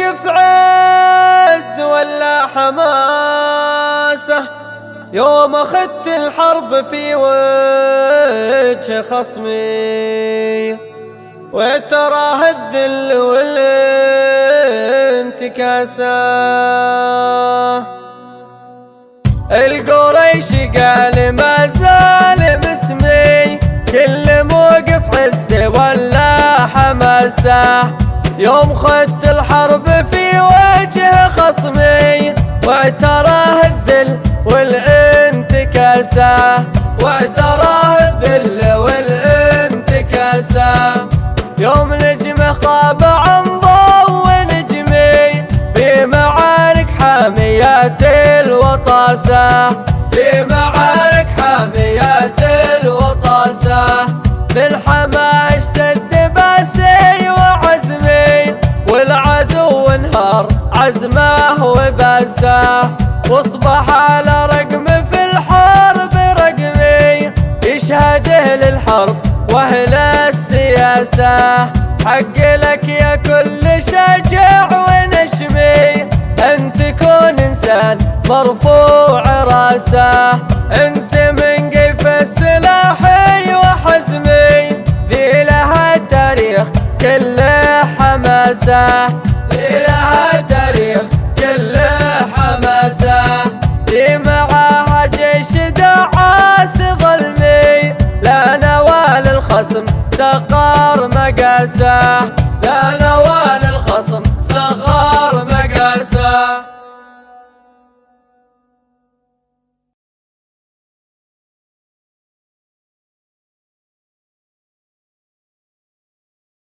موقف عز ولا حماسة يوم أخذت الحرب في وجه خصمي، وتراه الذل والانتكاسة. القريش قال ما زال باسمي كل موقف عز ولا حماسة يوم خدت الحرب في وجه خصمي، واعتراه الذل والانتكاسة، واعتراه الذل والانتكاسة. يوم نجمه طاب عن ضوء نجمي بمعارك حاميات الوطاسة، بمعارك حاميات الوطاسة. بالحما اشتد باسي وعزمي والعدو انهار عزمه وباسه، واصبح على رقم في الحرب رقمي يشهده للحرب واهل السياسة. حق لك يا كل شجاع ونشمي ان تكون انسان مرفوع راسه، انت من قيف السلاح وحزمي ذي لها تاريخ كله حماسة، ذي لها تاريخ كله حماسة. ذي معاها جيش دعاس ظلمي لا نوال الخصم سقار مقاسه.